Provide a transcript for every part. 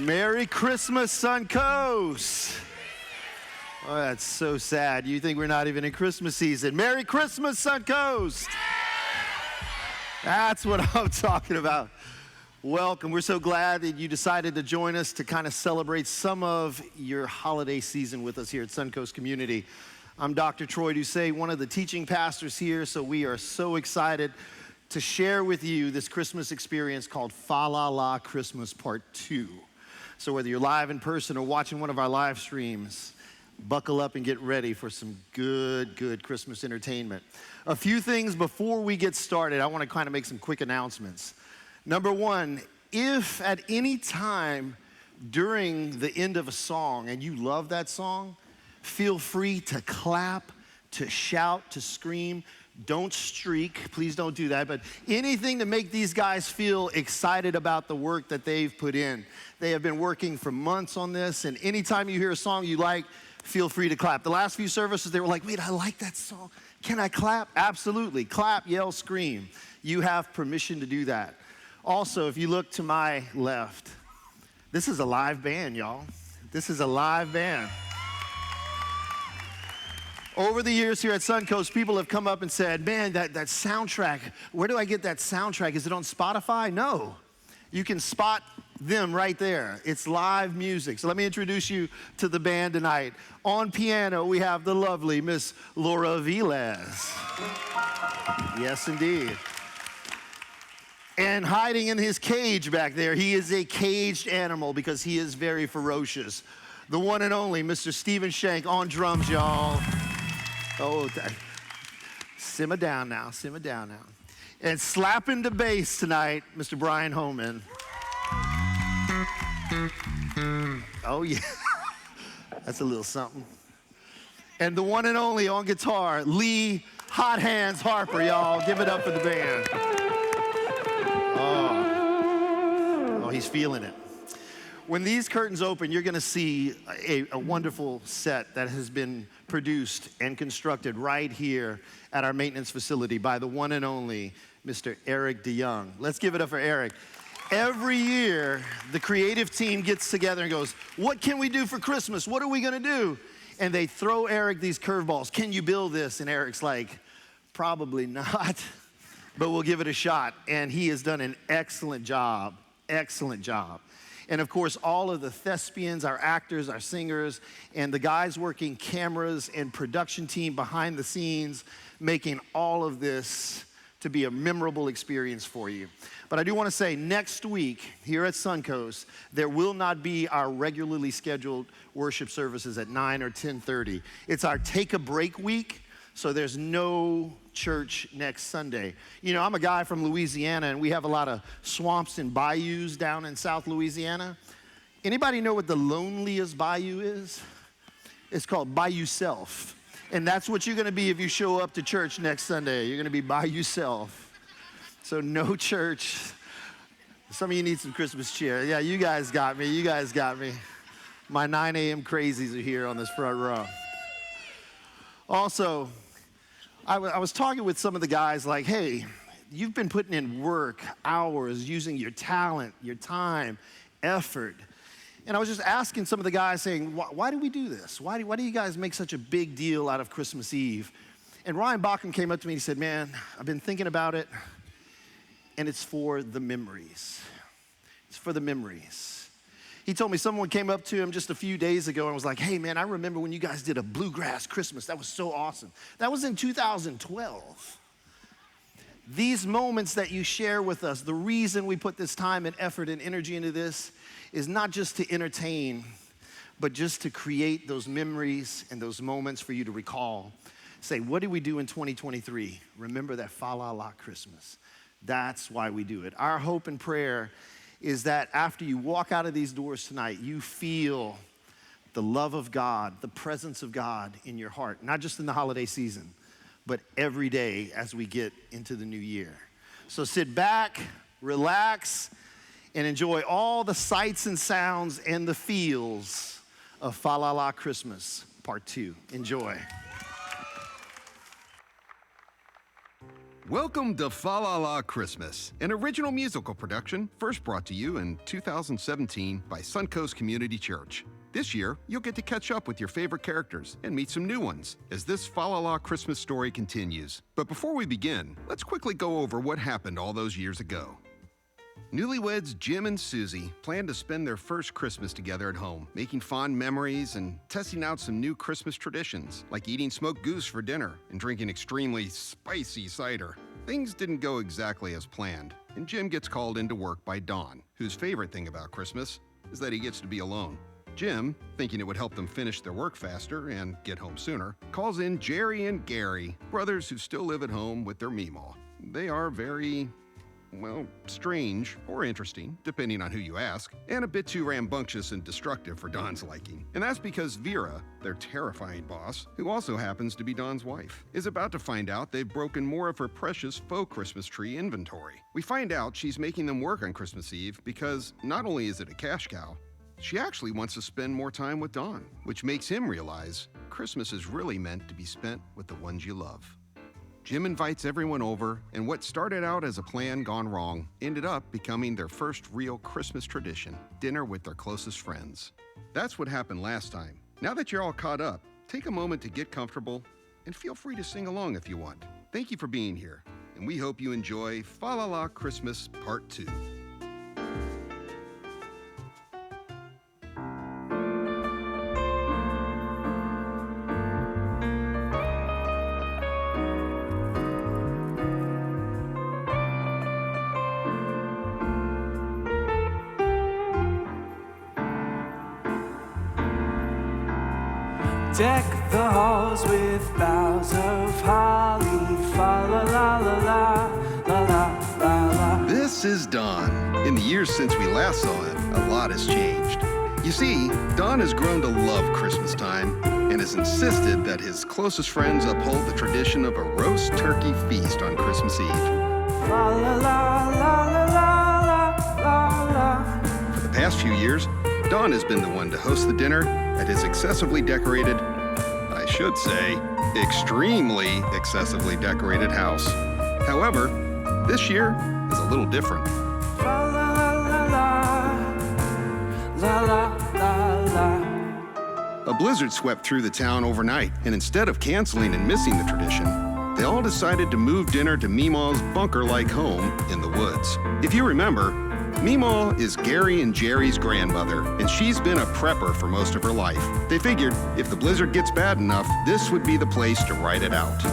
Merry Christmas, Suncoast. Oh, that's so sad. You think we're not even in Christmas season. Merry Christmas, Suncoast. That's what I'm talking about. Welcome. We're so glad that you decided to join us to kind of celebrate some of your holiday season with us here at Suncoast Community. I'm Dr. Troy Doucet, one of the teaching pastors here, so we are so excited to share with you this Christmas experience called Falala Christmas Part 2. So whether you're live in person or watching one of our live streams, buckle up and get ready for some good Christmas entertainment. A few things before we get started. I want to kind of make some quick announcements. Number one, if at any time during the end of a song and you love that song, feel free to clap, to shout, to scream. Don't streak, please don't do that, but anything to make these guys feel excited about the work that they've put in. They have been working for months on this, and anytime you hear a song you like, feel free to clap. The last few services, they were like, wait, I like that song. Can I clap? Absolutely. Clap, yell, scream. You have permission to do that. Also, if you look to my left, this is a live band, y'all. This is a live band. Over the years here at Suncoast, people have come up and said, man, that soundtrack, where do I get that soundtrack? Is it on Spotify? No. You can spot them right there. It's live music. So let me introduce you to the band tonight. On piano, we have the lovely Miss Laura Velez. Yes, indeed. And hiding in his cage back there, he is a caged animal because he is very ferocious. The one and only Mr. Stephen Shank on drums, y'all. Oh, simmer down now, simmer down now. And slapping the bass tonight, Mr. Brian Homan. Oh, yeah. That's a little something. And the one and only on guitar, Lee Hot Hands Harper, y'all. Give it up for the band. Oh, he's feeling it. When these curtains open, you're going to see a wonderful set that has been produced and constructed right here at our maintenance facility by the one and only Mr. Eric DeYoung. Let's give it up for Eric. Every year, the creative team gets together and goes, what can we do for Christmas? What are we going to do? And they throw Eric these curveballs. Can you build this? And Eric's like, probably not, but we'll give it a shot. And he has done an excellent job, excellent job. And of course, all of the thespians, our actors, our singers, and the guys working cameras and production team behind the scenes, making all of this to be a memorable experience for you. But I do want to say, next week here at Suncoast, there will not be our regularly scheduled worship services at 9 or 10:30. It's our take a break week. So there's no church next Sunday. You know, I'm a guy from Louisiana, and we have a lot of swamps and bayous down in South Louisiana. Anybody know what the loneliest bayou is? It's called Bayou Self. And that's what you're going to be if you show up to church next Sunday. You're going to be by yourself. So no church. Some of you need some Christmas cheer. Yeah, you guys got me. You guys got me. My 9 a.m. crazies are here on this front row. Also, I was talking with some of the guys like, hey, you've been putting in work, hours, using your talent, your time, effort. And I was just asking some of the guys saying, why do we do this? Why do you guys make such a big deal out of Christmas Eve? And Ryan Bachman came up to me and he said, man, I've been thinking about it, and it's for the memories. It's for the memories. He told me someone came up to him just a few days ago and was like, hey, man, I remember when you guys did a bluegrass Christmas. That was so awesome. That was in 2012. These moments that you share with us, the reason we put this time and effort and energy into this is not just to entertain, but just to create those memories and those moments for you to recall. Say, what did we do in 2023? Remember that Falala Christmas. That's why we do it. Our hope and prayer is that after you walk out of these doors tonight, you feel the love of God, the presence of God in your heart, not just in the holiday season, but every day as we get into the new year. So sit back, relax, and enjoy all the sights and sounds and the feels of Falala Christmas Part 2. Enjoy. Welcome to Falala Christmas, an original musical production first brought to you in 2017 by Suncoast Community Church. This year, you'll get to catch up with your favorite characters and meet some new ones as this Falala Christmas story continues. But before we begin, let's quickly go over what happened all those years ago. Newlyweds Jim and Susie planned to spend their first Christmas together at home, making fond memories and testing out some new Christmas traditions, like eating smoked goose for dinner and drinking extremely spicy cider. Things didn't go exactly as planned, and Jim gets called into work by Don, whose favorite thing about Christmas is that he gets to be alone. Jim, thinking it would help them finish their work faster and get home sooner, calls in Jerry and Gary, brothers who still live at home with their Meemaw. They are very, strange or interesting, depending on who you ask, and a bit too rambunctious and destructive for Don's liking. And that's because Vera, their terrifying boss, who also happens to be Don's wife, is about to find out they've broken more of her precious faux Christmas tree inventory. We find out she's making them work on Christmas Eve because not only is it a cash cow, she actually wants to spend more time with Don, which makes him realize Christmas is really meant to be spent with the ones you love. Jim invites everyone over, and what started out as a plan gone wrong ended up becoming their first real Christmas tradition, dinner with their closest friends. That's what happened last time. Now that you're all caught up, take a moment to get comfortable and feel free to sing along if you want. Thank you for being here, and we hope you enjoy Falala Christmas Part 2. Deck the halls with boughs of holly, fa la la la la la la la la. This is Don. In the years since we last saw him, a lot has changed. You see, Don has grown to love Christmas time and has insisted that his closest friends uphold the tradition of a roast turkey feast on Christmas Eve. Fa la la la la la la la. For the past few years, Don has been the one to host the dinner at his excessively decorated, I should say, extremely excessively decorated house. However, this year is a little different. Fa la la la la la la la. A blizzard swept through the town overnight, and instead of canceling and missing the tradition, they all decided to move dinner to Meemaw's bunker-like home in the woods. If you remember, Meemaw is Gary and Jerry's grandmother, and she's been a prepper for most of her life. They figured if the blizzard gets bad enough, this would be the place to ride it out.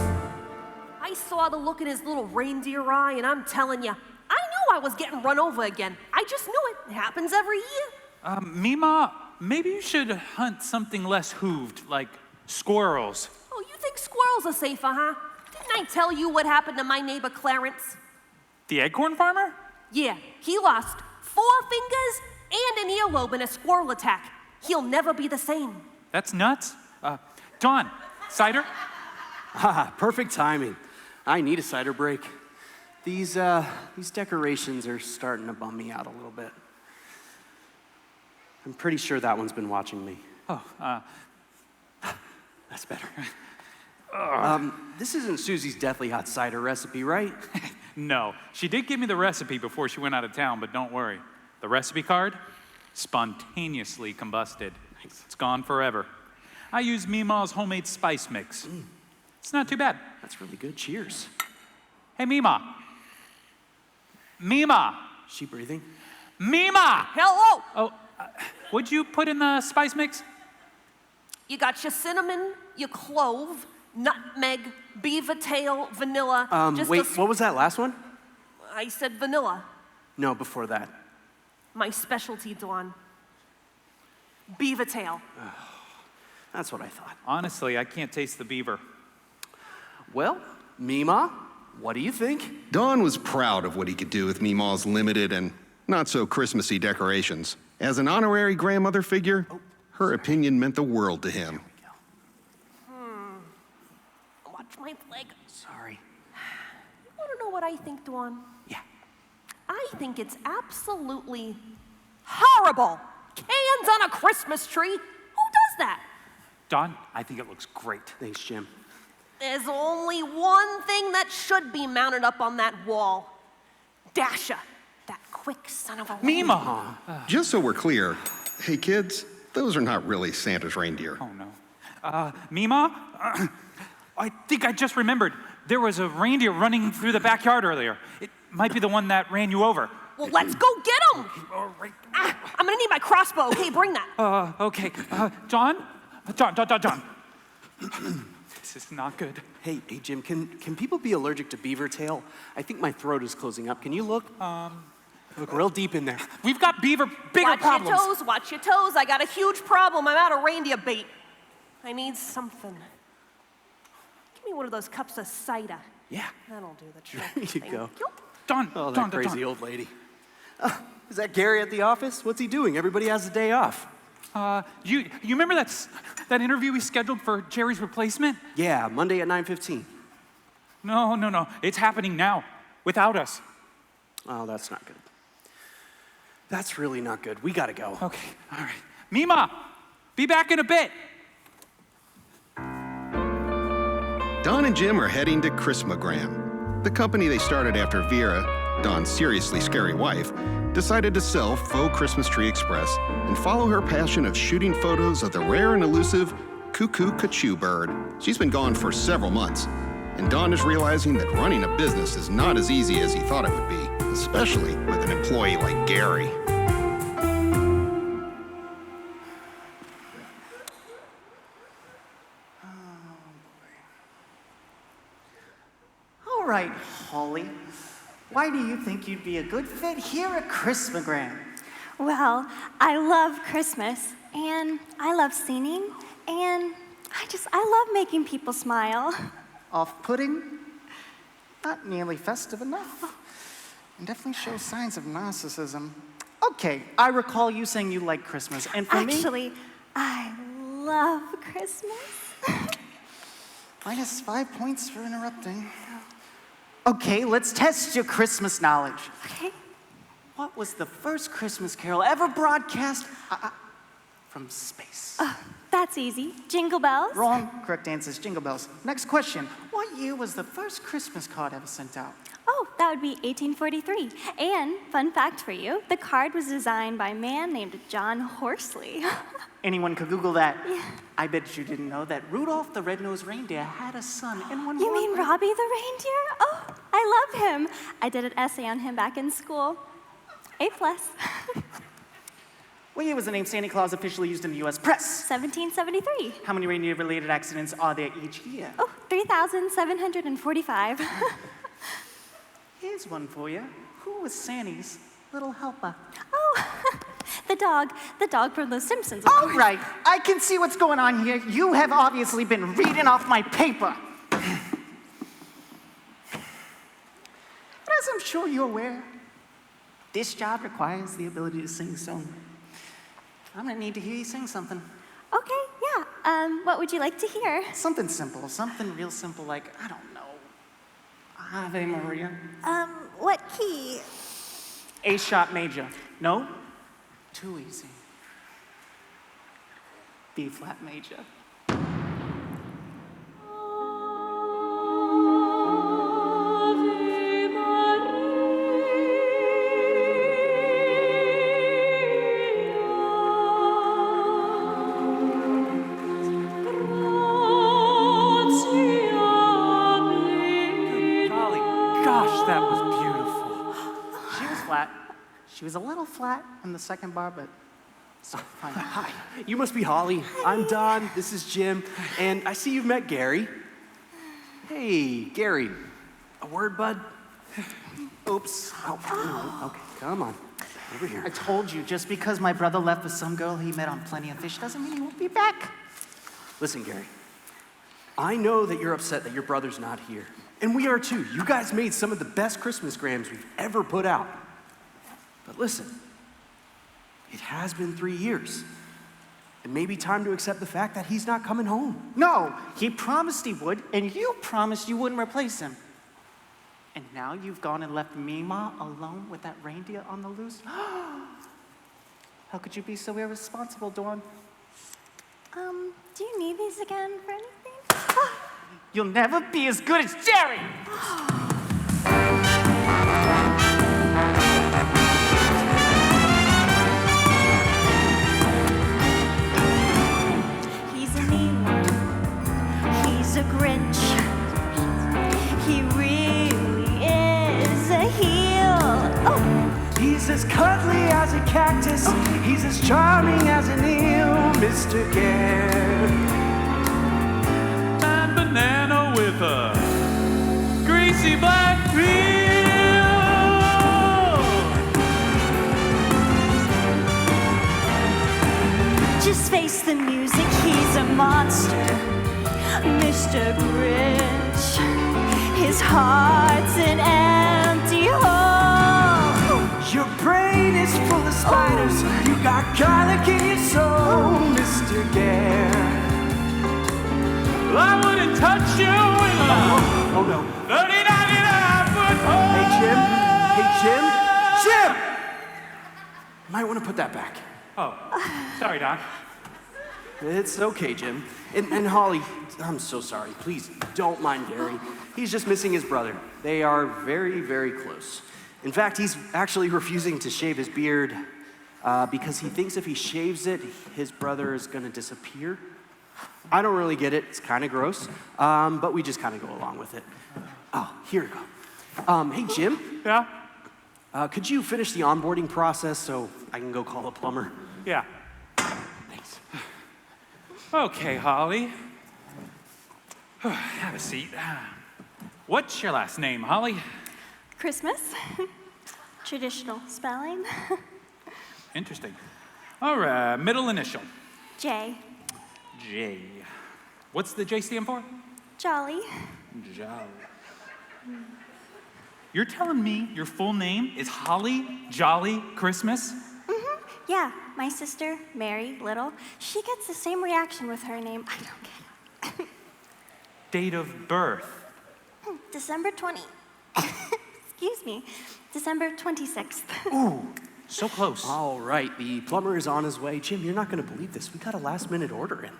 I saw the look in his little reindeer eye, and I'm telling you, I knew I was getting run over again. I just knew it. It happens every year. Meemaw, maybe you should hunt something less hooved, like squirrels. Oh, you think squirrels are safer, huh? Didn't I tell you what happened to my neighbor Clarence? The acorn farmer? Yeah, he lost 4 fingers and an earlobe in a squirrel attack. He'll never be the same. That's nuts. Don, cider? Perfect timing. I need a cider break. These decorations are starting to bum me out a little bit. I'm pretty sure that one's been watching me. That's better. This isn't Susie's Deathly Hot Cider recipe, right? No, she did give me the recipe before she went out of town, but don't worry. The recipe card, spontaneously combusted. It's gone forever. I use Meemaw's homemade spice mix. It's not too bad. That's really good. Cheers. Hey, Meemaw. Meemaw. Is she breathing? Hello! Meemaw! Oh, what'd you put in the spice mix? You got your cinnamon, your clove, nutmeg, beaver tail, vanilla. Wait, what was that last one? I said vanilla. No, before that. My specialty, Dawn. Beaver tail. That's what I thought. Honestly, I can't taste the beaver. Well, Meemaw, what do you think? Don was proud of what he could do with Meemaw's limited and not so Christmassy decorations. As an honorary grandmother figure, her opinion meant the world to him. Watch my leg. Sorry. You want to know what I think, Dawn? Yeah. I think it's absolutely horrible. Cans on a Christmas tree? Who does that? Don, I think it looks great. Thanks, Jim. There's only one thing that should be mounted up on that wall. Dasher, that quick son of a... Mima! Just so we're clear, hey kids, those are not really Santa's reindeer. Oh, no. Mima? I think I just remembered. There was a reindeer running through the backyard earlier. It might be the one that ran you over. Well, let's go get him! All right. I'm gonna need my crossbow. Okay, bring that. Okay. John? John. This is not good. Hey, Jim, can people be allergic to beaver tail? I think my throat is closing up. Can you look? Look real deep in there. We've got bigger problems. Watch your toes. I got a huge problem. I'm out of reindeer bait. I need something. Give me one of those cups of cider. Yeah. That'll do the trick. There you Thank go. you. John, Oh, that John, crazy old lady. Is that Gary at the office? What's he doing? Everybody has a day off. You remember that interview we scheduled for Jerry's replacement? Yeah, Monday at 9:15. No. It's happening now, without us. Oh, that's not good. That's really not good. We gotta go. Okay, all right. Mima, be back in a bit. Don and Jim are heading to Christmagram, the company they started after Vera, Don's seriously scary wife, decided to sell faux Christmas Tree Express and follow her passion of shooting photos of the rare and elusive cuckoo cachoo bird. She's been gone for several months, and Don is realizing that running a business is not as easy as he thought it would be, especially with an employee like Gary. All right, Holly. Why do you think you'd be a good fit here at Christmagram? Well, I love Christmas, and I love singing, and I love making people smile. Off-putting? Not nearly festive enough. And definitely shows signs of narcissism. Okay, I recall you saying you like Christmas, and for me... Actually, I love Christmas. -5 points for interrupting. Okay, let's test your Christmas knowledge. Okay. What was the first Christmas carol ever broadcast from space? That's easy. Jingle bells. Wrong. Correct answer is Jingle Bells. Next question. What year was the first Christmas card ever sent out? Oh, that would be 1843. And, fun fact for you, the card was designed by a man named John Horsley. Anyone could Google that. Yeah. I bet you didn't know that Rudolph the Red-Nosed Reindeer had a son and one You more. mean Robbie the reindeer? Oh, I love him. I did an essay on him back in school. A+. What year was the name Santa Claus officially used in the U.S. press? 1773. How many reindeer-related accidents are there each year? Oh, 3,745. Here's one for you. Who was Santa's little helper? Oh, the dog from The Simpsons. All right, I can see what's going on here. You have obviously been reading off my paper. As I'm sure you're aware, this job requires the ability to sing, so I'm gonna need to hear you sing something. Okay, yeah. What would you like to hear? Something simple, something real simple like, I don't know, Ave Maria. What key? A sharp major. No? Too easy. B flat major. She was a little flat in the second bar, but so fine. Hi, you must be Holly. I'm Don, this is Jim, and I see you've met Gary. Hey, Gary, a word, bud? Oops. Oh, no. Okay, come on, over here. I told you, just because my brother left with some girl he met on Plenty of Fish doesn't mean he won't be back. Listen, Gary, I know that you're upset that your brother's not here, and we are too. You guys made some of the best Christmas grams we've ever put out. But listen, it has been 3 years. It may be time to accept the fact that he's not coming home. No, he promised he would, and you promised you wouldn't replace him. And now you've gone and left Mima alone with that reindeer on the loose? How could you be so irresponsible, Dawn? Do you need these again for anything? You'll never be as good as Jerry. He's a mean one. He's a Grinch. He really is a heel. Oh, He's as cuddly as a cactus. He's as charming as an eel, Mr. Gare. And banana with a greasy black peel. just face the music, he's a monster. Mr. Grinch, his heart's an empty hole. Your brain is full of spiders. You got garlic in your soul, Mr. Gare. Well, I wouldn't touch you with a Oh no. 30-99-foot pole. Hey, Jim. Jim! Might want to put that back. Oh, sorry, Doc. It's okay, Jim. And Holly, I'm so sorry. Please don't mind Gary. He's just missing his brother. They are very, very close. In fact, he's actually refusing to shave his beard because he thinks if he shaves it, his brother is going to disappear. I don't really get it. It's kind of gross, but we just kind of go along with it. Oh, here we go. Hey, Jim, Yeah? could you finish the onboarding process so I can go call a plumber? Yeah. Thanks. Okay, Holly. Have a seat. What's your last name, Holly? Christmas? Traditional spelling. Interesting. All right, middle initial. J. J. What's the J stand for? Jolly. Jolly. You're telling me your full name is Holly Jolly Christmas? Yeah, my sister, Mary Little, she gets the same reaction with her name. I don't get it. Date of birth. December 20. Excuse me. December 26th. Ooh, so close. All right, the plumber is on his way. Jim, you're not going to believe this. We got a last-minute order in.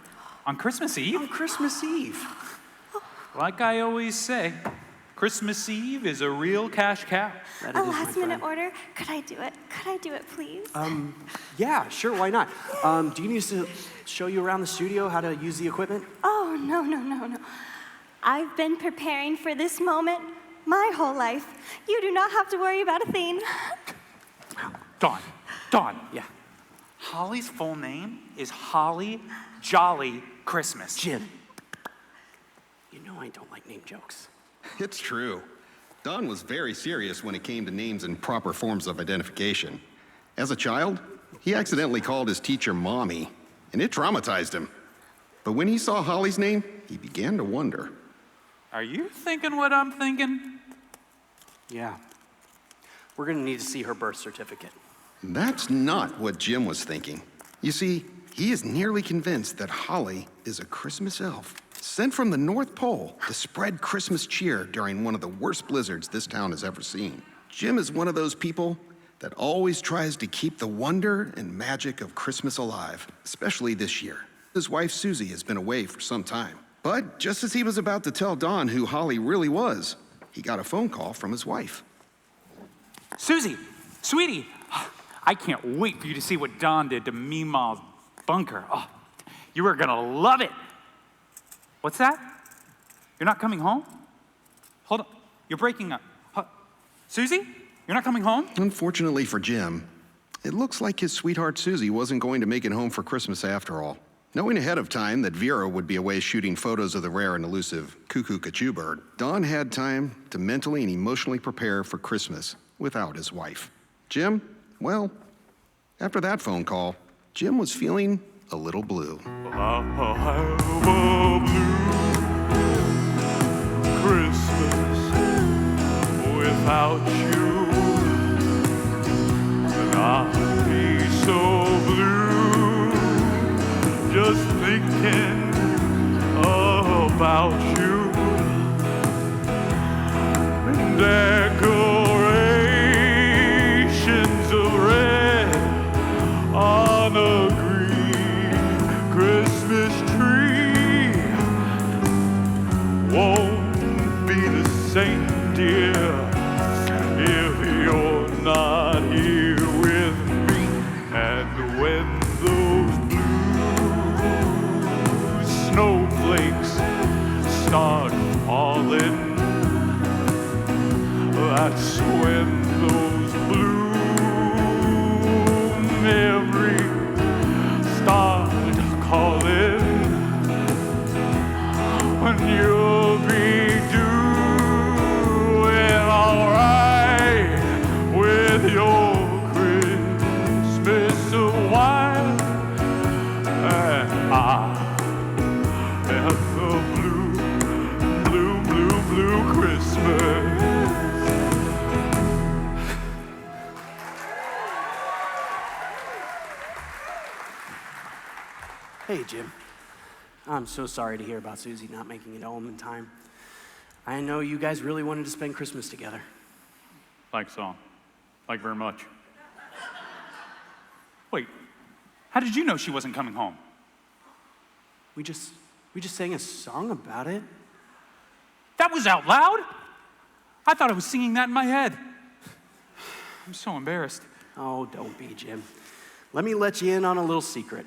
On Christmas Eve? On Christmas Eve. Like I always say, Christmas Eve is a real cash cow. That A it is, my last-minute friend. order? Could I do it? Could I do it, please? Yeah, sure, why not? Do you need us to show you around the studio how to use the equipment? Oh, no. I've been preparing for this moment my whole life. You do not have to worry about a thing. Dawn. Yeah. Holly's full name is Holly Jolly Christmas. Jim, you know I don't like name jokes. It's true. Don was very serious when it came to names and proper forms of identification. As a child, he accidentally called his teacher Mommy, and it traumatized him. But when he saw Holly's name, he began to wonder. Are you thinking what I'm thinking? Yeah. We're gonna need to see her birth certificate. That's not what Jim was thinking. You see, he is nearly convinced that Holly is a Christmas elf sent from the North Pole to spread Christmas cheer during one of the worst blizzards this town has ever seen. Jim is one of those people that always tries to keep the wonder and magic of Christmas alive, especially this year. His wife Susie has been away for some time. But just as he was about to tell Don who Holly really was, he got a phone call from his wife. Susie, sweetie, I can't wait for you to see what Don did to Meemaw's bunker. Oh, you are gonna love it. What's that? You're not coming home? Hold on, you're breaking up. Susie, you're not coming home? Unfortunately for Jim, it looks like his sweetheart Susie wasn't going to make it home for Christmas after all. Knowing ahead of time that Vera would be away shooting photos of the rare and elusive cuckoo-cachoo bird, Don had time to mentally and emotionally prepare for Christmas without his wife. Jim, well, after that phone call, Jim was feeling a little blue. I have a blue Christmas without you, and I'd be so blue just thinking about you. Decorations of red on a green Christmas tree Hey, Jim. I'm so sorry to hear about Susie not making it home in time. I know you guys really wanted to spend Christmas together. Like so. Like very much. Wait, how did you know she wasn't coming home? We just sang a song about it. That was out loud? I thought I was singing that in my head. I'm so embarrassed. Oh, don't be, Jim. Let me let you in on a little secret.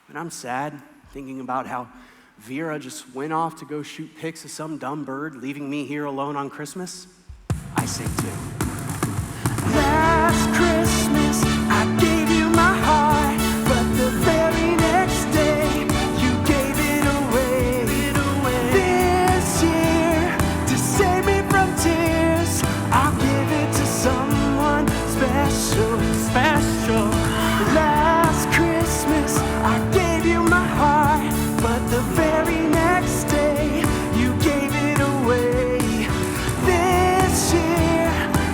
When I'm sad, thinking about how Vera just went off to go shoot pics of some dumb bird, leaving me here alone on Christmas, I sing too. Last Christmas, I gave you my heart, but the very next day, you gave it away. This year, to save me from tears, I'll give it to someone special. Last Christmas, I gave you my heart, but the very next day, you gave it away. This year,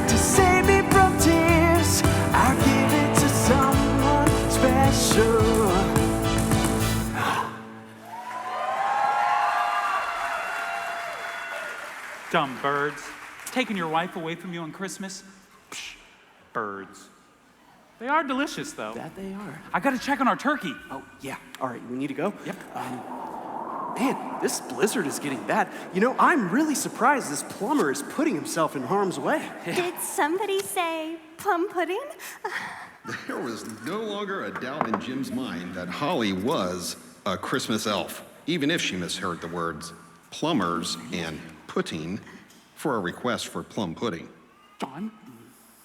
to save me from tears, I'll give it to someone special. Dumb birds. Taking your wife away from you on Christmas? Psh, birds. They are delicious, though. That they are. I gotta check on our turkey. Oh, yeah. All right, we need to go? Yep. Man, this blizzard is getting bad. You know, I'm really surprised this plumber is putting himself in harm's way. Did somebody say plum pudding? There was no longer a doubt in Jim's mind that Holly was a Christmas elf, even if she misheard the words plumbers and pudding for a request for plum pudding. John,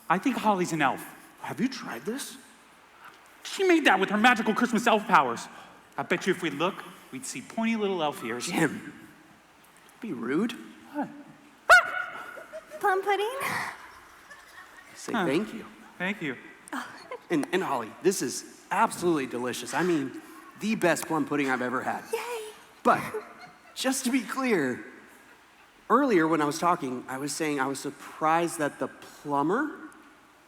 I think Holly's an elf. Have you tried this? She made that with her magical Christmas elf powers. I bet you if we look, we'd see pointy little elf ears. Jim, be rude. What? Plum pudding? Say thank you. Thank you. And Holly, this is absolutely delicious. I mean, the best plum pudding I've ever had. Yay! But just to be clear, earlier when I was talking, I was saying I was surprised that the plumber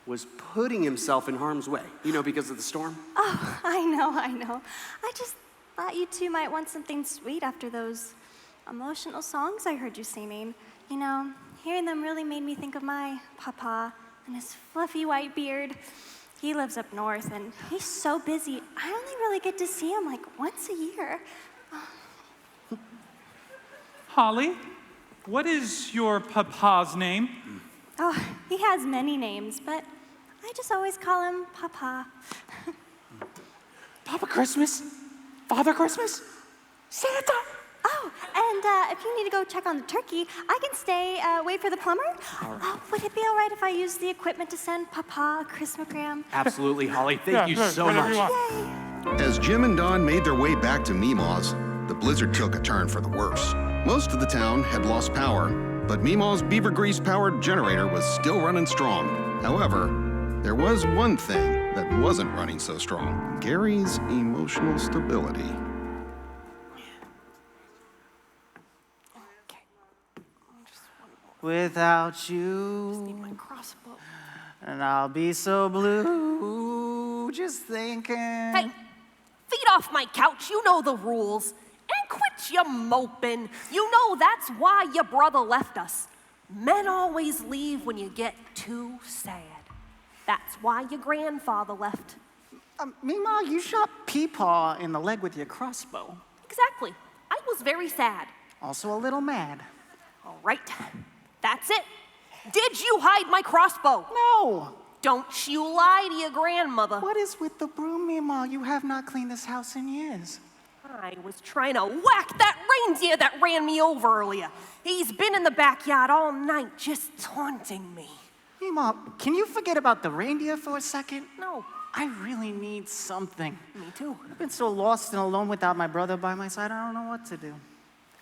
was putting himself in harm's way, you know, because of the storm. Oh, I know. I just thought you two might want something sweet after those emotional songs I heard you singing. You know, hearing them really made me think of my papa and his fluffy white beard. He lives up north, and he's so busy, I only really get to see him like once a year. Holly, what is your papa's name? Oh, he has many names, but I just always call him Papa. Papa Christmas? Father Christmas? Santa? Oh, and if you need to go check on the turkey, I can stay, wait for the plumber. Oh, would it be all right if I use the equipment to send Papa a Christmagram? Absolutely, Holly. Thank you so much. Yay! As Jim and Don made their way back to Meemaw's, the blizzard took a turn for the worse. Most of the town had lost power, but Meemaw's beaver grease-powered generator was still running strong. However, there was one thing that wasn't running so strong: Gary's emotional stability. Without you, My crossbow. and I'll be so blue, just thinking. Hey, feet off my couch. You know the rules. And quit your moping. You know that's why your brother left us. Men always leave when you get too sad. That's why your grandfather left. Meemaw, you shot Peepaw in the leg with your crossbow. Exactly. I was very sad. Also a little mad. All right. That's it. Did you hide my crossbow? No! Don't you lie to your grandmother. What is with the broom, Meemaw? You have not cleaned this house in years. I was trying to whack that reindeer that ran me over earlier. He's been in the backyard all night just taunting me. Meemaw, can you forget about the reindeer for a second? No, I really need something. me too. I've been so lost and alone without my brother by my side, I don't know what to do.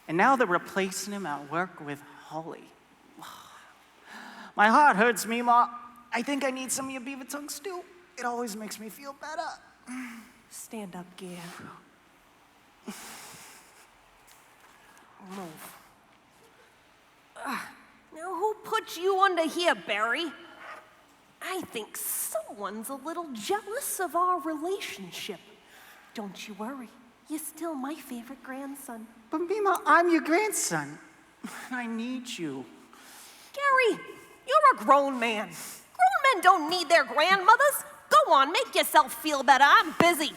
And now they're replacing him at work with Holly. My heart hurts, Meemaw. I think I need some of your beaver tongue stew. It always makes me feel better. Stand up, Gav. Move. Now, who put you under here, Barry? I think someone's a little jealous of our relationship. Don't you worry. You're still my favorite grandson. But Mima, I'm your grandson. I need you. Gary, you're a grown man. Grown men don't need their grandmothers. Go on, make yourself feel better. I'm busy.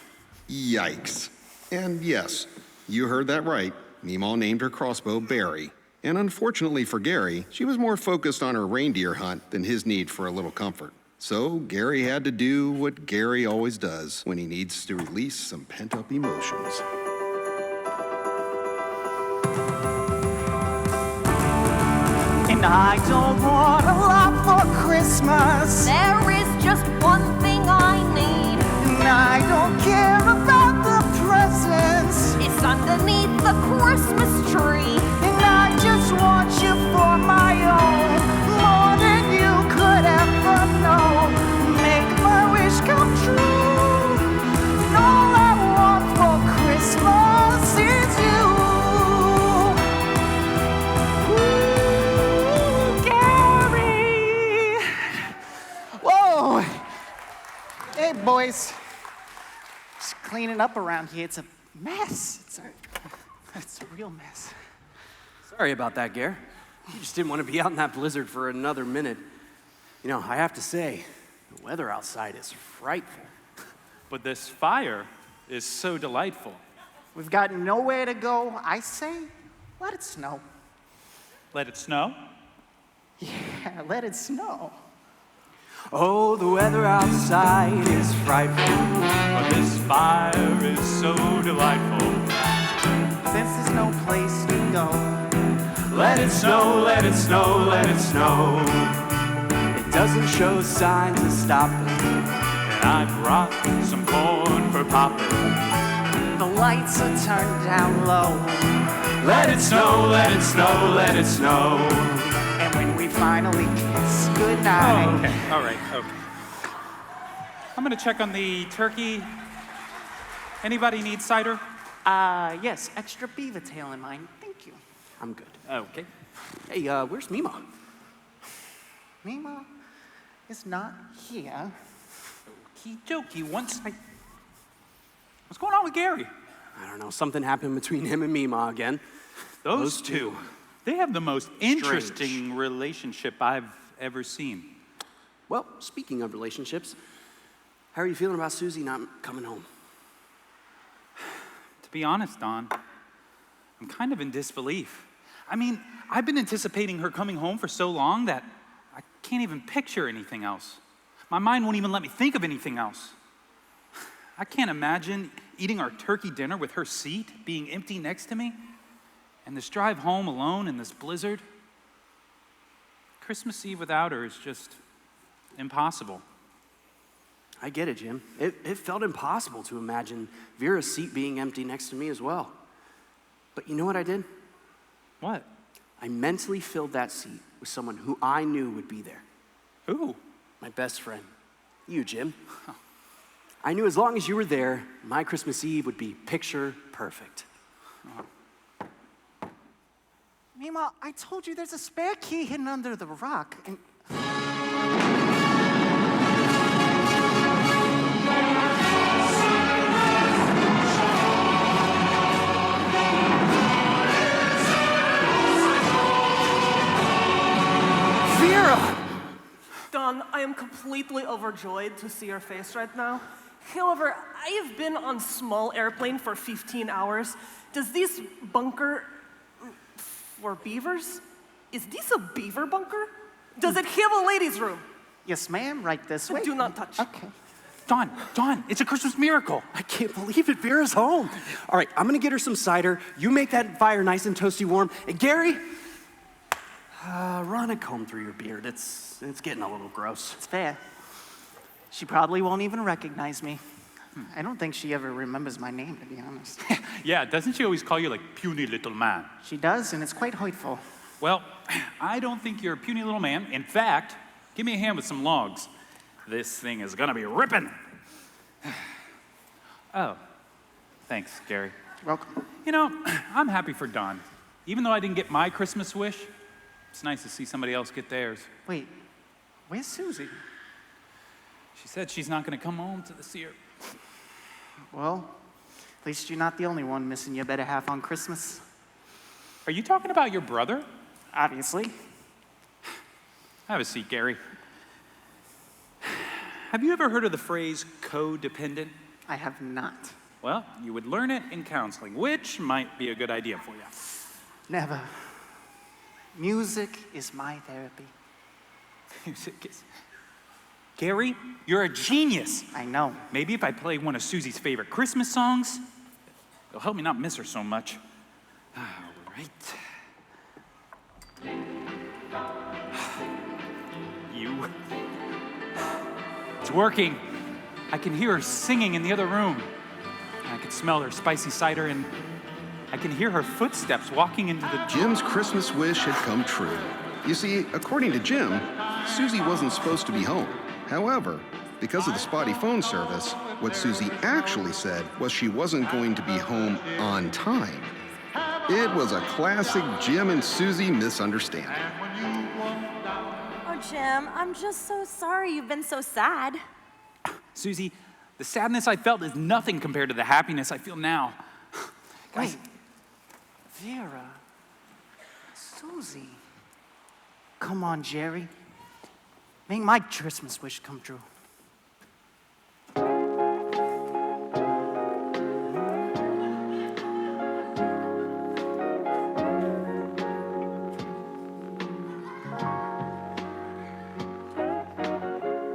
Yikes. And yes, you heard that right. Meemaw named her crossbow Barry. And unfortunately for Gary, she was more focused on her reindeer hunt than his need for a little comfort. So Gary had to do what Gary always does when he needs to release some pent-up emotions. And I don't want a lot for Christmas. There is just one thing I need. And I don't care about the presents. It's underneath the Christmas tree. And I just want you for my own, more than you could ever know. Make my wish come true. And all I want for Christmas is you. Ooh, Gary. Whoa. Hey, boys. Just cleaning up around here. It's a mess. It's a real mess. Sorry about that, Gare. You just didn't want to be out in that blizzard for another minute. You know, I have to say, the weather outside is frightful. But this fire is so delightful. We've got nowhere to go. I say, let it snow. Let it snow? Yeah, let it snow. Oh, the weather outside is frightful. But this fire is so delightful. Since there's no place to go, Let it snow, let it snow, let it snow. It doesn't show signs of stopping. And I brought some corn for popping. the lights are turned down low. Let it snow, let it snow, let it snow. And when we finally kiss goodnight, Oh, okay. All right. Okay. I'm gonna check on the turkey. Anybody need cider? yes, extra beaver tail in mine. Thank you. I'm good. Okay. Hey, where's Meemaw? Mima is not here. Okie dokie. What's going on with Gary? I don't know, something happened between him and Meemaw again. Those two. They have the most interesting relationship I've ever seen. Well, speaking of relationships, how are you feeling about Susie not coming home? To be honest, Don, I'm kind of in disbelief. I mean, I've been anticipating her coming home for so long that I can't even picture anything else. My mind won't even let me think of anything else. I can't imagine eating our turkey dinner with her seat being empty next to me and this drive home alone in this blizzard. Christmas Eve without her is just impossible. I get it, Jim. It felt impossible to imagine Vera's seat being empty next to me as well. But you know what I did? What? I mentally filled that seat with someone who I knew would be there. Who? My best friend. You, Jim. I knew as long as you were there, my Christmas Eve would be picture perfect. Mima, I told you there's a spare key hidden under the rock. And Vera! Don, I am completely overjoyed to see your face right now. However, I have been on small airplane for 15 hours. Does this bunker for beavers? Is this a beaver bunker? Does it have a ladies' room? Yes, ma'am, right this way. Do not touch. Okay. Don, it's a Christmas miracle. I can't believe it, Vera's home. All right, I'm gonna get her some cider. You make that fire nice and toasty warm. And Gary, run a comb through your beard. It's getting a little gross. It's fair. She probably won't even recognize me. I don't think she ever remembers my name, to be honest. Yeah, doesn't she always call you like puny little man? She does, and it's quite hurtful. Well, I don't think you're a puny little man. In fact, give me a hand with some logs. This thing is gonna be ripping. Oh, thanks, Gary. Welcome. You know, I'm happy for Don. Even though I didn't get my Christmas wish, it's nice to see somebody else get theirs. Wait, where's Susie? She said she's not gonna come home to this year. Well, At least you're not the only one missing your better half on Christmas. Are you talking about your brother? Obviously. Have a seat, Gary. Have you ever heard of the phrase codependent? I have not. Well, you would learn it in counseling, which might be a good idea for you. Never. Music is my therapy. Music is... Gary, you're a genius. I know. Maybe if I play one of Susie's favorite Christmas songs, it'll help me not miss her so much. All right. You. It's working. I can hear her singing in the other room. And I can smell her spicy cider, and I can hear her footsteps walking into the... Jim's Christmas wish had come true. You see, according to Jim, Susie wasn't supposed to be home. However, because of the spotty phone service, what Susie actually said was she wasn't going to be home on time. It was a classic Jim and Susie misunderstanding. Oh, Jim, I'm just so sorry you've been so sad. Susie, the sadness I felt is nothing compared to the happiness I feel now. Guys, Wait. Vera. Susie. Come on, Jerry. Make my Christmas wish come true.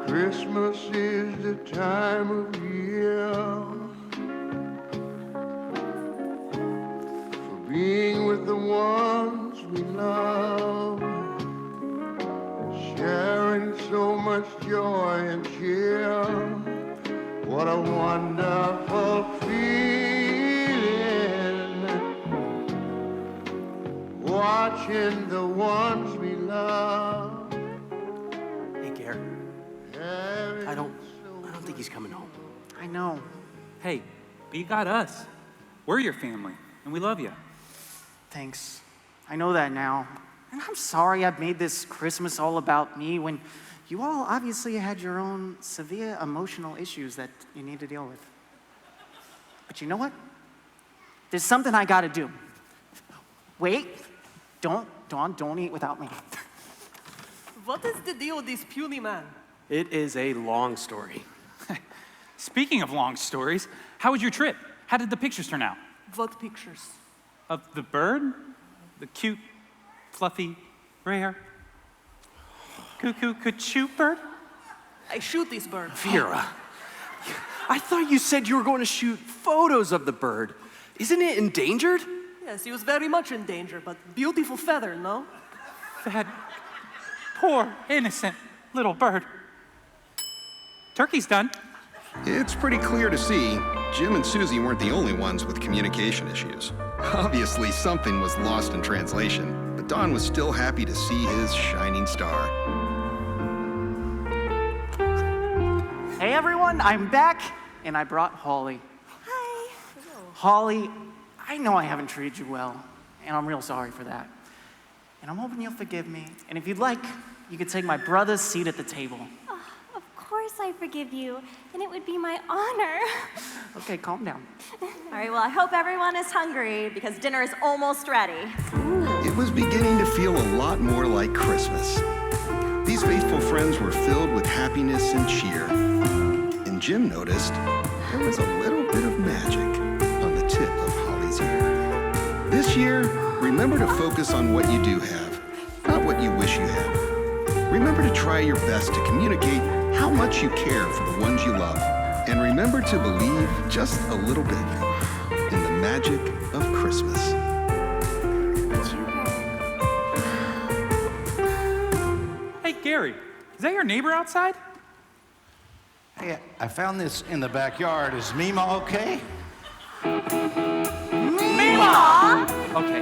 Christmas is the time of year for being with the ones we love, sharing so much joy and cheer. What a wonderful feeling, watching the ones we love. Hey, Gary. I don't think he's coming home. I know. hey, but you got us. We're your family, and we love you. Thanks. I know that now. And I'm sorry I've made this Christmas all about me when you all obviously had your own severe emotional issues that you need to deal with. But you know what? There's something I gotta do. Wait, don't eat without me. What is the deal with this puny man? It is a long story. Speaking of long stories, how was your trip? How did the pictures turn out? What pictures? Of the bird? The cute, fluffy, rare, cuckoo bird? I shoot this bird. Vera, I thought you said you were going to shoot photos of the bird. Isn't it endangered? Yes, he was very much in danger, but beautiful feather, no? That poor, innocent little bird. Turkey's done. It's pretty clear to see Jim and Susie weren't the only ones with communication issues. Obviously, something was lost in translation, but Don was still happy to see his shining star. Hey everyone, I'm back, and I brought Holly. Hi. Holly, I know I haven't treated you well, and I'm real sorry for that. And I'm hoping you'll forgive me, and if you'd like, you could take my brother's seat at the table. Oh, of course I forgive you, and it would be my honor. Okay, calm down. All right, well, I hope everyone is hungry because dinner is almost ready. It was beginning to feel a lot more like Christmas. These faithful friends were filled with happiness and cheer. And Jim noticed there was a little bit of magic on the tip of Holly's ear. This year, remember to focus on what you do have, not what you wish you had. Remember to try your best to communicate how much you care for the ones you love. And remember to believe just a little bit in the magic of Christmas. Hey, Gary, is that your neighbor outside? Hey, I found this in the backyard. Is Mima okay? Mima! Okay.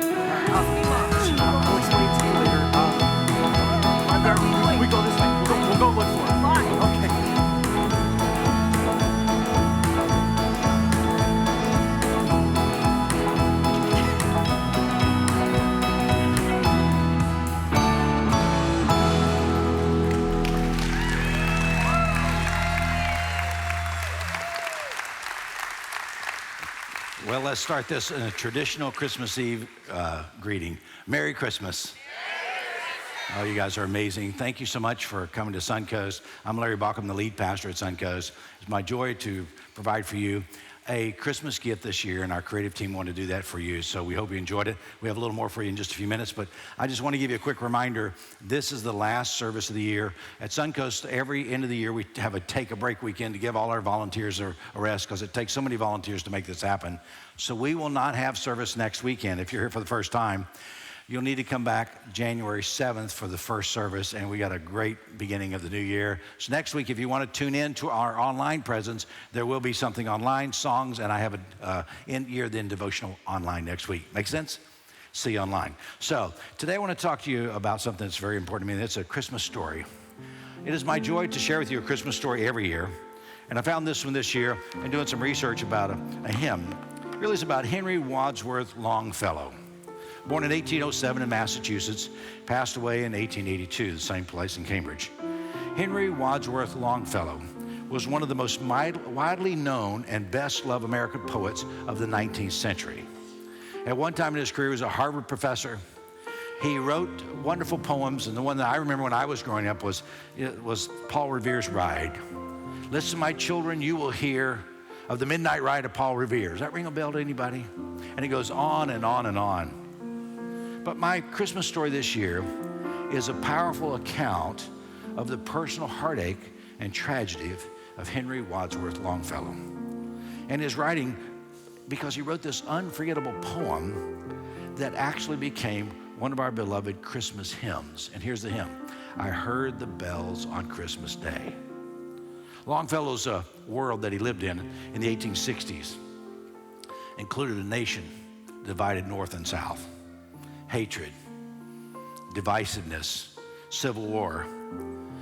I'll explain to you later. We go this way. We'll go look for it. Okay. Well, let's start this in a traditional Christmas Eve greeting. Merry Christmas. Oh, you guys are amazing. Thank you so much for coming to Suncoast. I'm Larry Bauckham, the lead pastor at Suncoast. It's my joy to provide for you a Christmas gift this year, and our creative team wanted to do that for you, so we hope you enjoyed it. We have a little more for you in just a few minutes, but I just want to give you a quick reminder. This is the last service of the year. At Suncoast, every end of the year, we have a take-a-break weekend to give all our volunteers a rest, because it takes so many volunteers to make this happen. So we will not have service next weekend. If you're here for the first time, you'll need to come back January 7th for the first service, and we got a great beginning of the new year. So next week, if you want to tune in to our online presence, there will be something online, songs, and I have a end-year then devotional online next week. Make sense? See you online. So today I want to talk to you about something that's very important to me, and it's a Christmas story. It is my joy to share with you a Christmas story every year, and I found this one this year and doing some research about a hymn. Really, it's about Henry Wadsworth Longfellow. Born in 1807 in Massachusetts, passed away in 1882, the same place in Cambridge. Henry Wadsworth Longfellow was one of the most widely known and best-loved American poets of the 19th century. At one time in his career, he was a Harvard professor. He wrote wonderful poems, and the one that I remember when I was growing up was Paul Revere's Ride. Listen, my children, you will hear of the midnight ride of Paul Revere. Does that ring a bell to anybody? And he goes on and on and on. But my Christmas story this year is a powerful account of the personal heartache and tragedy of Henry Wadsworth Longfellow. And his writing, because he wrote this unforgettable poem that actually became one of our beloved Christmas hymns. And here's the hymn: I heard the bells on Christmas Day. Longfellow's world that he lived in the 1860s included a nation divided north and south. Hatred, divisiveness, civil war,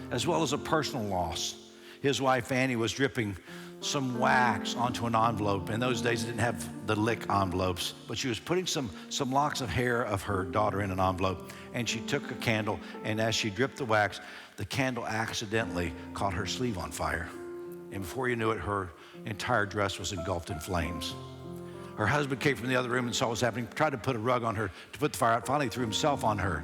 as well as a personal loss. His wife, Annie, was dripping some wax onto an envelope. In those days, they didn't have the lick envelopes, but she was putting some locks of hair of her daughter in an envelope, and she took a candle, and as she dripped the wax, the candle accidentally caught her sleeve on fire. And before you knew it, her entire dress was engulfed in flames. Her husband came from the other room and saw what was happening, tried to put a rug on her to put the fire out, finally threw himself on her.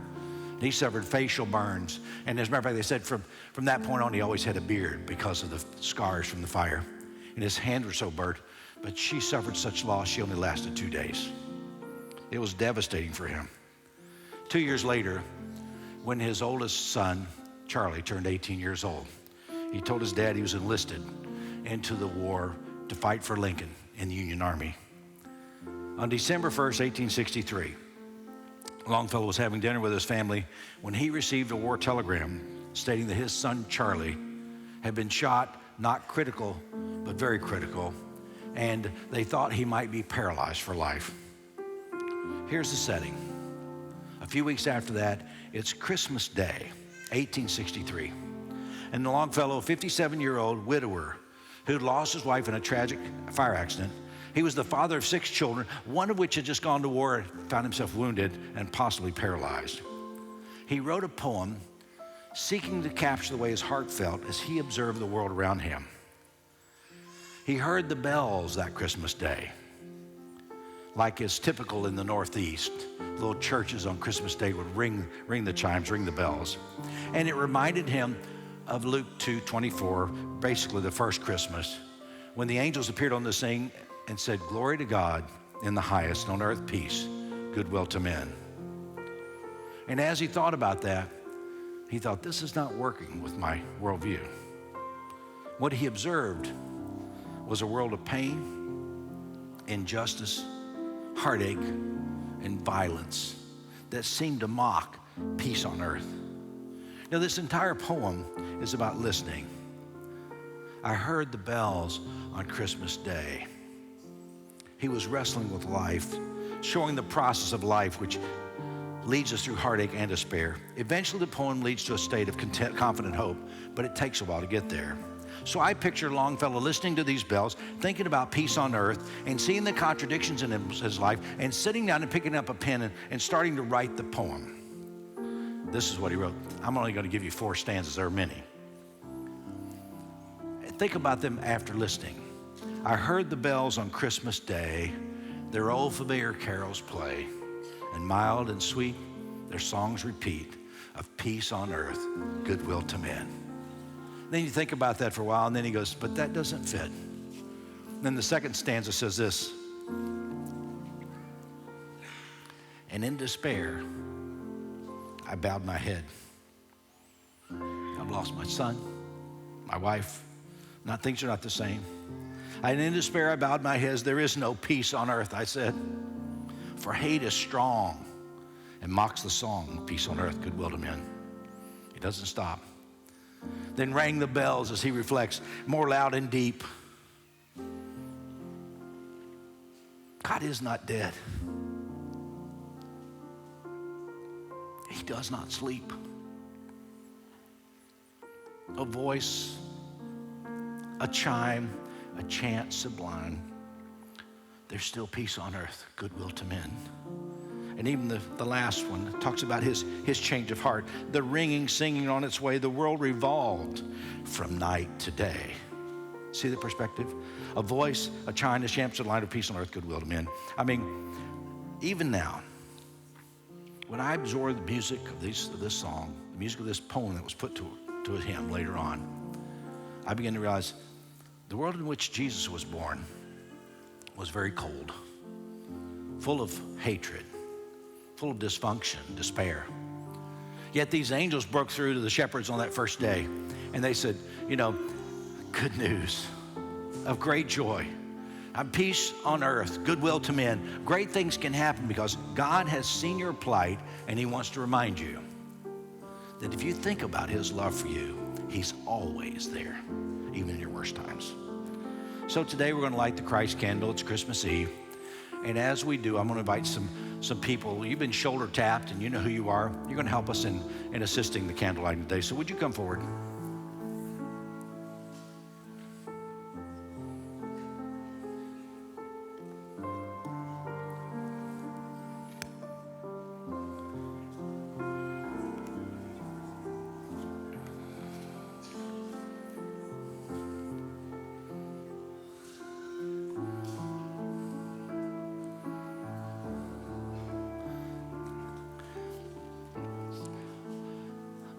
And he suffered facial burns. And as a matter of fact, they said from that point on, he always had a beard because of the scars from the fire. And his hands were so burnt, but she suffered such loss, she only lasted 2 days. It was devastating for him. 2 years later, when his oldest son, Charlie, turned 18 years old, he told his dad he was enlisted into the war to fight for Lincoln in the Union Army. On December 1st, 1863, Longfellow was having dinner with his family when he received a war telegram stating that his son, Charlie, had been shot, not critical, but very critical, and they thought he might be paralyzed for life. Here's the setting. A few weeks after that, it's Christmas Day, 1863, and Longfellow, a 57-year-old widower who'd lost his wife in a tragic fire accident. He was the father of 6 children, one of which had just gone to war, found himself wounded and possibly paralyzed. He wrote a poem seeking to capture the way his heart felt as he observed the world around him. He heard the bells that Christmas Day. Like is typical in the Northeast, little churches on Christmas Day would ring the chimes, ring the bells. And it reminded him of Luke 2:24, basically the first Christmas, when the angels appeared on the scene and said, "Glory to God in the highest, on earth peace, goodwill to men." And as he thought about that, he thought, this is not working with my worldview. What he observed was a world of pain, injustice, heartache, and violence that seemed to mock peace on earth. Now, this entire poem is about listening. I heard the bells on Christmas Day. He was wrestling with life, showing the process of life, which leads us through heartache and despair. Eventually, the poem leads to a state of content, confident hope, but it takes a while to get there. So I picture Longfellow listening to these bells, thinking about peace on earth, and seeing the contradictions in his life, and sitting down and picking up a pen and starting to write the poem. This is what he wrote. I'm only going to give you 4 stanzas. There are many. Think about them after listening. I heard the bells on Christmas Day, Their old familiar carols play, and mild and sweet their songs repeat of peace on earth, goodwill to men. Then you think about that for a while, and then he goes, but that doesn't fit. Then the second stanza says this, and in despair, I bowed my head. I've lost my son, my wife. Things are not the same. And in despair, I bowed my head. There is no peace on earth, I said. For hate is strong and mocks the song, peace on earth, goodwill to men. He doesn't stop. Then rang the bells as he reflects, more loud and deep. God is not dead. He does not sleep. A voice, a chime, a chant sublime. There's still peace on earth, goodwill to men. And even the last one talks about his change of heart. The ringing, singing on its way. The world revolved from night to day. See the perspective? A voice, a chime, a chant sublime of peace on earth, goodwill to men. I mean, even now, when I absorb the music of this song, the music of this poem that was put to a hymn later on, I begin to realize the world in which Jesus was born was very cold, full of hatred, full of dysfunction, despair. Yet these angels broke through to the shepherds on that first day, and they said, good news of great joy, peace on earth, goodwill to men. Great things can happen because God has seen your plight, and he wants to remind you that if you think about his love for you, he's always there, even in your worst times. So today we're going to light the Christ candle. It's Christmas Eve. And as we do, I'm going to invite some people. You've been shoulder tapped and you know who you are. You're going to help us in assisting the candle lighting today. So would you come forward?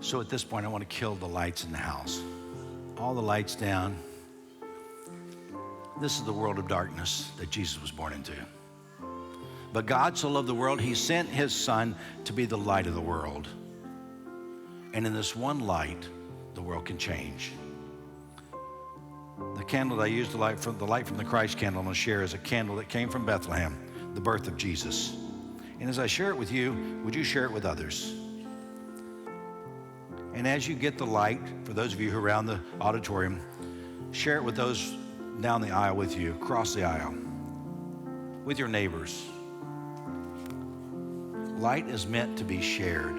So at this point, I want to kill the lights in the house. All the lights down. This is the world of darkness that Jesus was born into. But God so loved the world, he sent his son to be the light of the world. And in this one light, the world can change. The candle that I used to light from the Christ candle I'm going to share is a candle that came from Bethlehem, the birth of Jesus. And as I share it with you, would you share it with others? And as you get the light, for those of you who are around the auditorium, share it with those down the aisle with you, across the aisle, with your neighbors. Light is meant to be shared.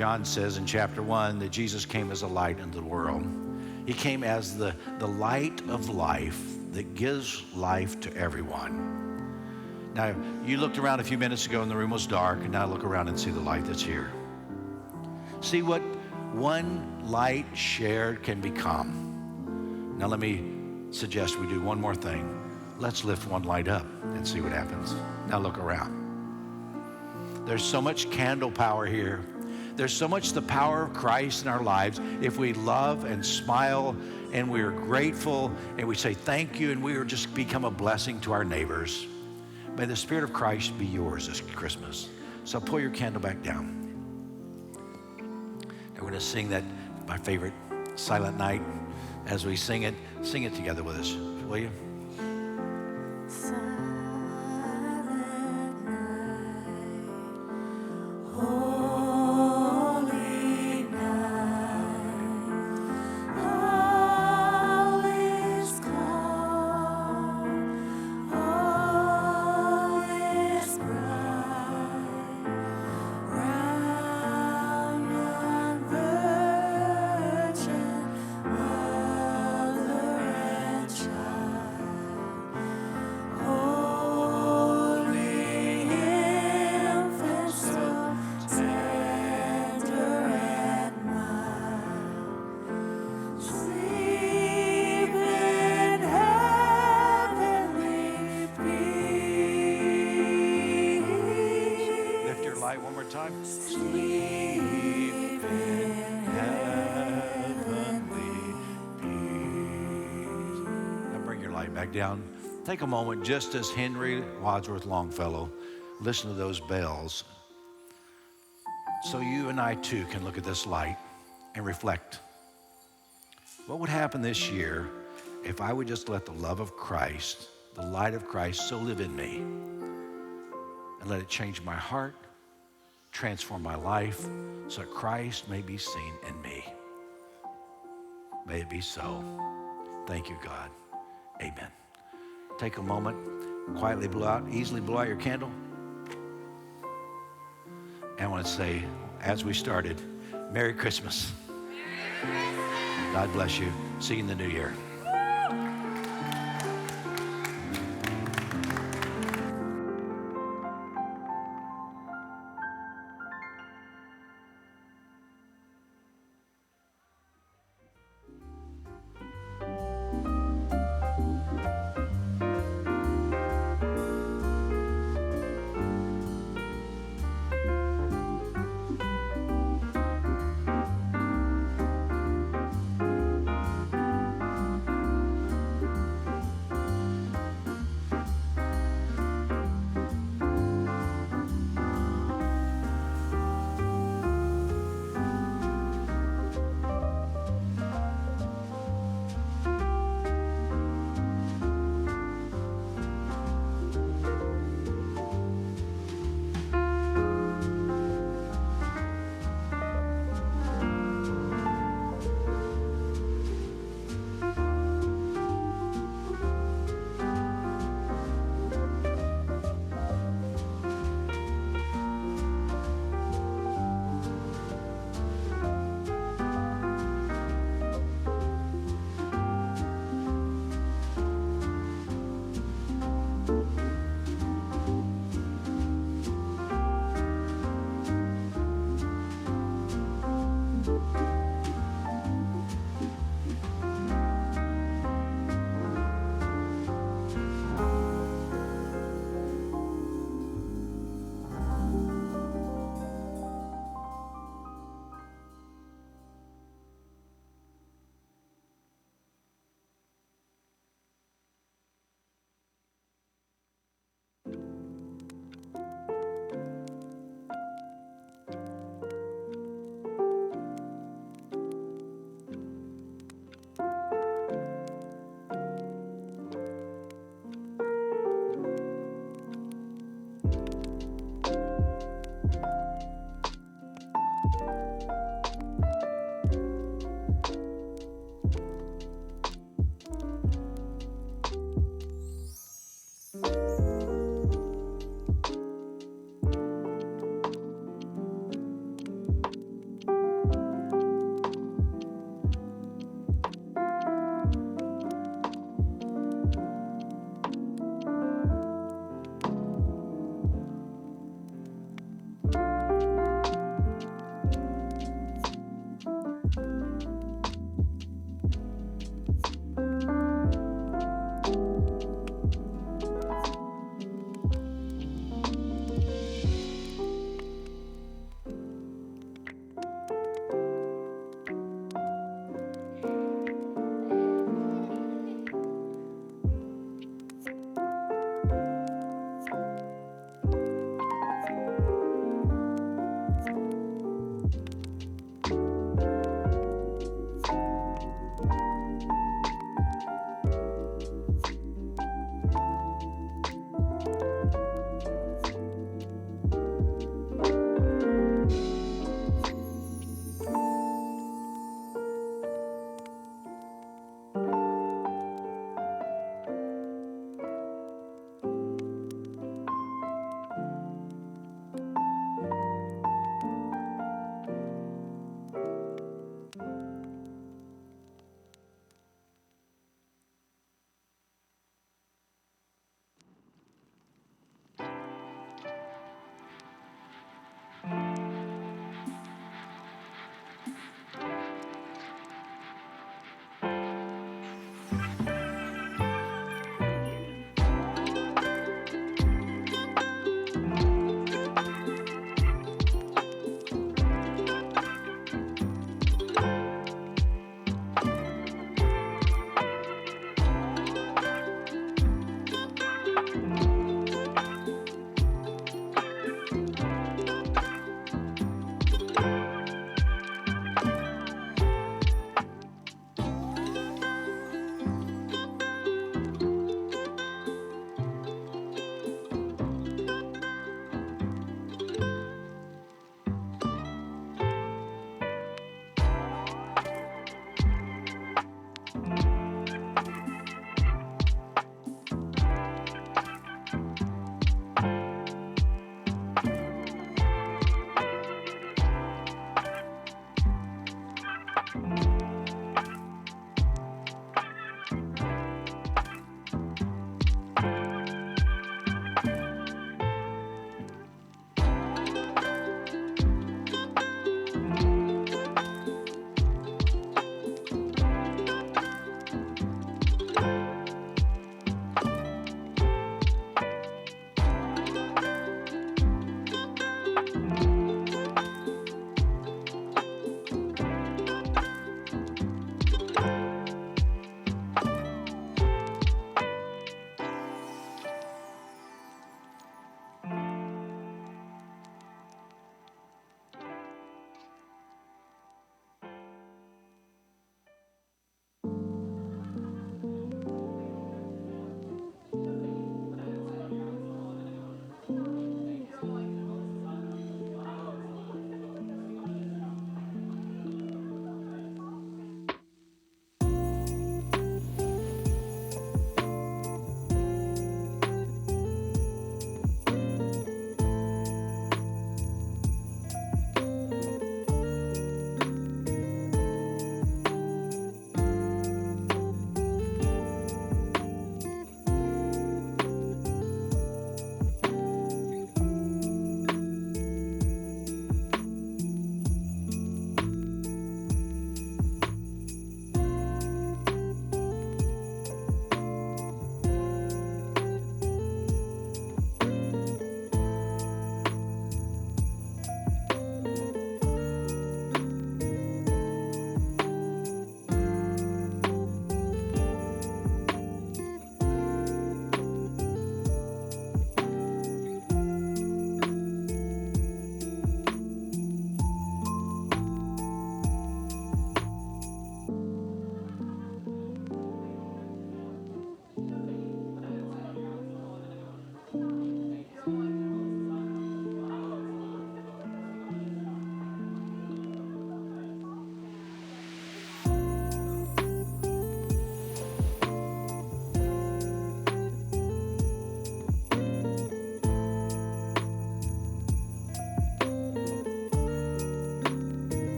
John says in chapter 1 that Jesus came as a light into the world. He came as the light of life that gives life to everyone. Now, you looked around a few minutes ago and the room was dark, and now look around and see the light that's here. See what one light shared can become. Now, let me suggest we do one more thing. Let's lift one light up and see what happens. Now, look around. There's so much candle power here. There's so much the power of Christ in our lives. If we love and smile and we are grateful and we say thank you and we are just become a blessing to our neighbors, may the Spirit of Christ be yours this Christmas. So pull your candle back down. And we're going to sing that, my favorite, Silent Night. As we sing it together with us, will you? One more time. Sleep in heavenly peace. Now bring your light back down. Take a moment, just as Henry Wadsworth Longfellow listened to those bells, so you and I too can look at this light and reflect. What would happen this year if I would just let the love of Christ, the light of Christ, so live in me, and let it change my heart, transform my life, so that Christ may be seen in me. May it be so. Thank you, God. Amen. Take a moment, quietly easily blow out your candle. And I want to say, as we started, Merry Christmas. God bless you. See you in the new year.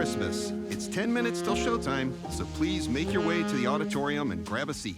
Christmas. It's 10 minutes till showtime, so please make your way to the auditorium and grab a seat.